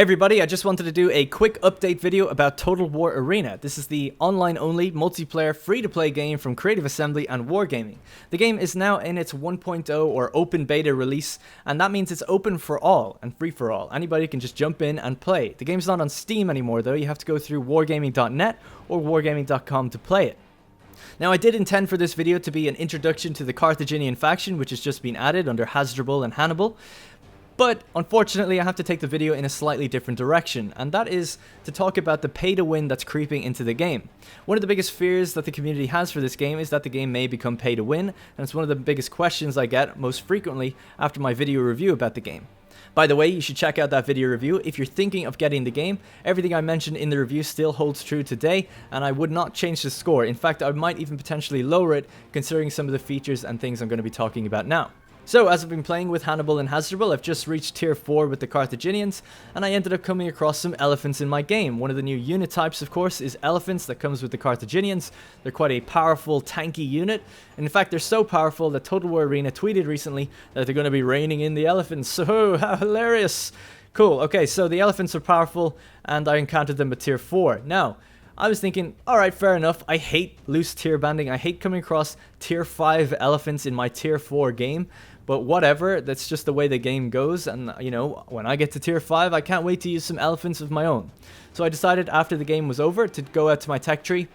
Hey everybody, I just wanted to do a quick update video about Total War Arena. This is the online-only, multiplayer, free-to-play game from Creative Assembly and Wargaming. The game is now in its 1.0 or open beta release, and that means it's open for all and free for all. Anybody can just jump in and play. The game's not on Steam anymore though, you have to go through wargaming.net or wargaming.com to play it. Now I did intend for this video to be an introduction to the Carthaginian faction, which has just been added under Hasdrubal and Hannibal. But unfortunately, I have to take the video in a slightly different direction, and that is to talk about the pay-to-win that's creeping into the game. One of the biggest fears that the community has for this game is that the game may become pay-to-win, and it's one of the biggest questions I get most frequently after my video review about the game. By the way, you should check out that video review if you're thinking of getting the game. Everything I mentioned in the review still holds true today, and I would not change the score. In fact, I might even potentially lower it, considering some of the features and things I'm going to be talking about now. So, as I've been playing with Hannibal and Hasdrubal, I've just reached tier 4 with the Carthaginians, and I ended up coming across some elephants in my game. One of the new unit types, of course, is elephants that comes with the Carthaginians. They're quite a powerful, tanky unit, and in fact, they're so powerful that Total War Arena tweeted recently that they're going to be reining in the elephants. So, how hilarious! Cool, okay, so the elephants are powerful, and I encountered them at tier 4. Now, I was thinking, alright, fair enough, I hate loose tier banding, I hate coming across tier 5 elephants in my tier 4 game, but whatever, that's just the way the game goes, and you know, when I get to tier 5, I can't wait to use some elephants of my own. So I decided after the game was over to go out to my tech tree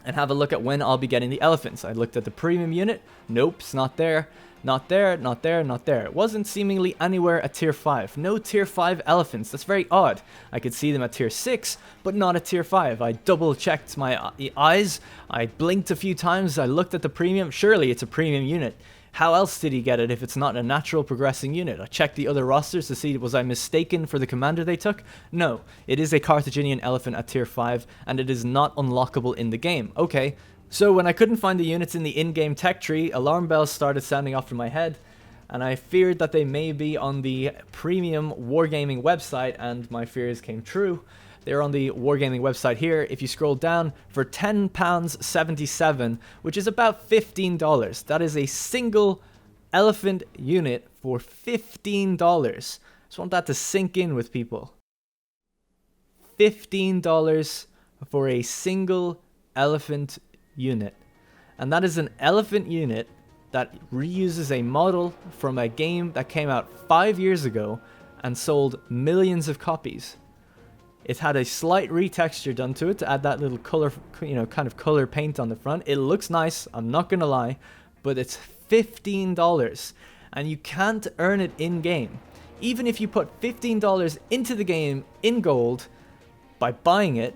and have a look at when I'll be getting the elephants. I looked at the premium unit, nope, it's not there. Not there, not there, not there. It wasn't seemingly anywhere at tier 5. No tier 5 elephants. That's very odd. I could see them at tier 6, but not at tier 5. I double checked my eyes. I blinked a few times. I looked at the premium. Surely it's a premium unit. How else did he get it if it's not a natural progressing unit? I checked the other rosters to see was I mistaken for the commander they took? No, it is a Carthaginian elephant at tier 5, and it is not unlockable in the game. Okay. So when I couldn't find the units in the in-game tech tree, alarm bells started sounding off in my head, and I feared that they may be on the premium Wargaming website, and my fears came true. They're on the Wargaming website here. If you scroll down, for £10.77, which is about $15. That is a single elephant unit for $15. Just want that to sink in with people. $15 for a single elephant unit, and that is an elephant unit that reuses a model from a game that came out 5 years ago and sold millions of copies. It had a slight retexture done to it to add that little color, kind of color paint on the front. It looks nice, I'm not gonna lie, but it's $15 and you can't earn it in game. Even if you put $15 into the game in gold by buying it,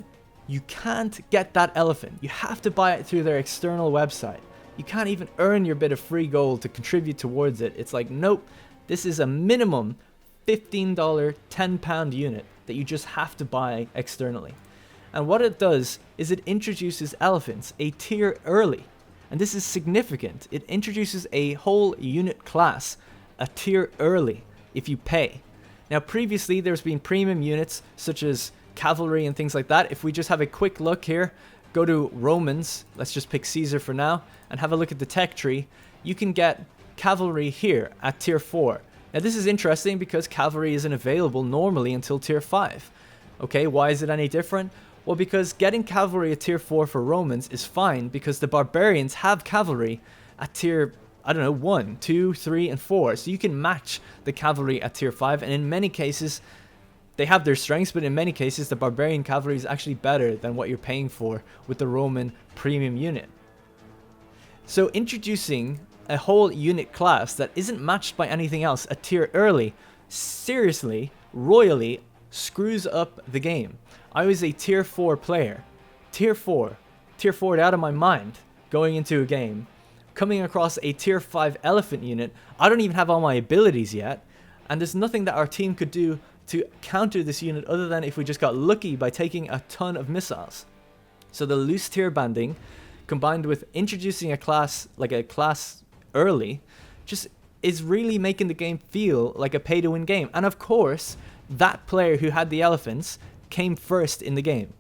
you can't get that elephant. You have to buy it through their external website. You can't even earn your bit of free gold to contribute towards it. It's like, nope, this is a minimum $15, £10 unit that you just have to buy externally. And what it does is it introduces elephants a tier early. And this is significant. It introduces a whole unit class a tier early if you pay. Now previously there's been premium units such as cavalry and things like that. If we just have a quick look here, go to Romans, let's just pick Caesar for now, and have a look at the tech tree, you can get cavalry here at tier 4. Now this is interesting because cavalry isn't available normally until tier 5. Okay, why is it any different? Well, because getting cavalry at tier 4 for Romans is fine because the barbarians have cavalry at tier, I don't know, 1, 2, 3, and 4. So you can match the cavalry at tier 5, and in many cases, they have their strengths, but in many cases, the barbarian cavalry is actually better than what you're paying for with the Roman premium unit. So introducing a whole unit class that isn't matched by anything else a tier early, seriously, royally screws up the game. I was a tier 4 player. Tier 4'd out of my mind going into a game, coming across a tier 5 elephant unit. I don't even have all my abilities yet, and there's nothing that our team could do to counter this unit other than if we just got lucky by taking a ton of missiles. So the loose tier banding combined with introducing a class early just is really making the game feel like a pay to win game. And of course, that player who had the elephants came first in the game.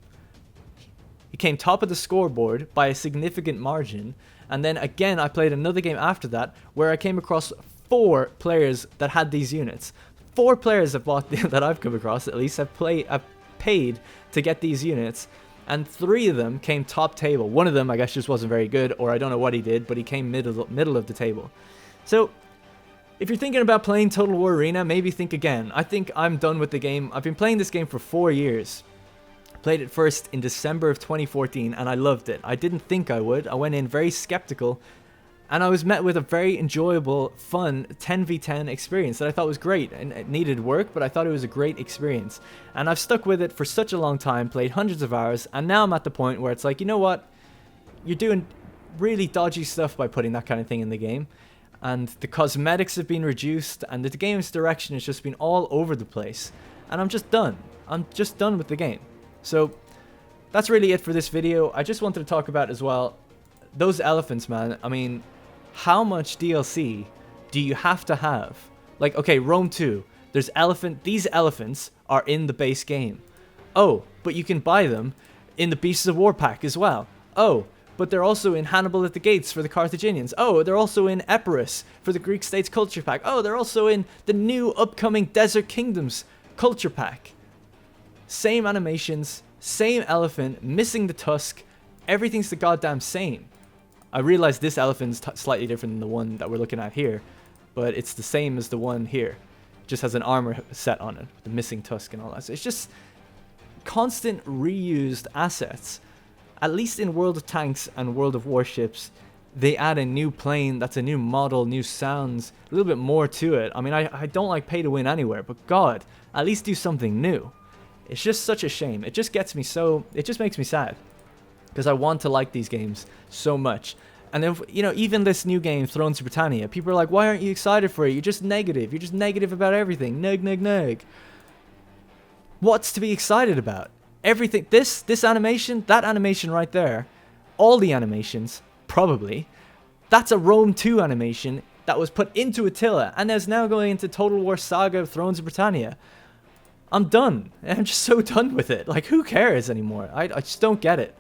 He came top of the scoreboard by a significant margin, and then again I played another game after that where I came across 4 players that had these units. 4 players have bought that I've come across at least have paid to get these units, and 3 of them came top table. One of them, I guess, just wasn't very good, or I don't know what he did, but he came middle of the table. So if you're thinking about playing Total War Arena, maybe think again. I think I'm done with the game. I've been playing this game for 4 years. Played it first in December of 2014, and I loved it. I didn't think I would. I went in very skeptical, and I was met with a very enjoyable, fun 10v10 experience that I thought was great. And it needed work, but I thought it was a great experience. And I've stuck with it for such a long time, played hundreds of hours, and now I'm at the point where it's like, you know what? You're doing really dodgy stuff by putting that kind of thing in the game. And the cosmetics have been reduced, and the game's direction has just been all over the place. And I'm just done. I'm just done with the game. So that's really it for this video. I just wanted to talk about as well, those elephants, man. I mean, how much DLC do you have to have? Like, okay, Rome 2, these elephants are in the base game. Oh, but you can buy them in the Beasts of War pack as well. Oh, but they're also in Hannibal at the Gates for the Carthaginians. Oh, they're also in Epirus for the Greek States Culture Pack. Oh, they're also in the new upcoming Desert Kingdoms Culture Pack. Same animations, same elephant, missing the tusk. Everything's the goddamn same. I realize this elephant's slightly different than the one that we're looking at here, but it's the same as the one here. It just has an armor set on it, with the missing tusk and all that. So it's just constant reused assets. At least in World of Tanks and World of Warships, they add a new plane, that's a new model, new sounds, a little bit more to it. I mean, I don't like pay to win anywhere, but God, at least do something new. It's just such a shame. It just gets me so, it just makes me sad. Because I want to like these games so much. And then, you know, even this new game, Thrones of Britannia, people are like, why aren't you excited for it? You're just negative. You're just negative about everything. Neg, neg, neg. What's to be excited about? Everything, this animation, that animation right there, all the animations, probably, that's a Rome 2 animation that was put into Attila, and is now going into Total War Saga of Thrones of Britannia. I'm done. I'm just so done with it. Like, who cares anymore? I just don't get it.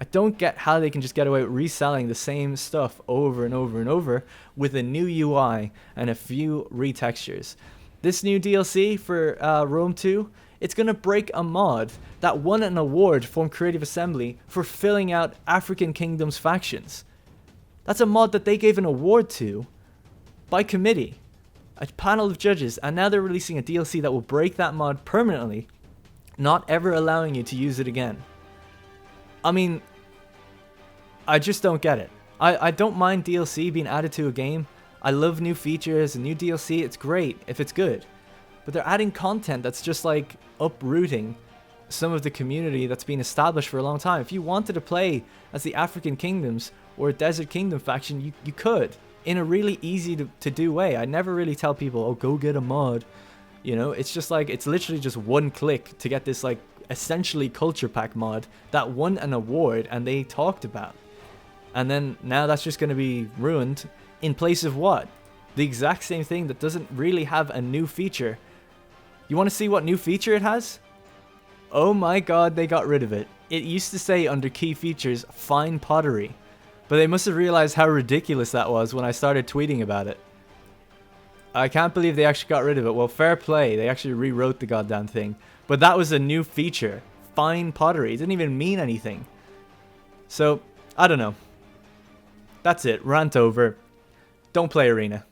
I don't get how they can just get away with reselling the same stuff over and over and over with a new UI and a few retextures. This new DLC for Rome 2, it's going to break a mod that won an award from Creative Assembly for filling out African Kingdoms factions. That's a mod that they gave an award to by committee, a panel of judges, and now they're releasing a DLC that will break that mod permanently, not ever allowing you to use it again. I mean, I just don't get it. I don't mind DLC being added to a game. I love new features and new DLC. It's great if it's good. But they're adding content that's just like uprooting some of the community that's been established for a long time. If you wanted to play as the African Kingdoms or a Desert Kingdom faction, you could in a really easy to do way. I never really tell people, oh, go get a mod. You know, it's just like, it's literally just one click to get this like essentially culture pack mod that won an award and they talked about. And then now that's just going to be ruined in place of what? The exact same thing that doesn't really have a new feature. You want to see what new feature it has? Oh my god, they got rid of it. It used to say under key features, fine pottery. But they must have realized how ridiculous that was when I started tweeting about it. I can't believe they actually got rid of it. Well, fair play. They actually rewrote the goddamn thing. But that was a new feature. Fine pottery. It didn't even mean anything. So, I don't know. That's it. Rant over. Don't play Arena.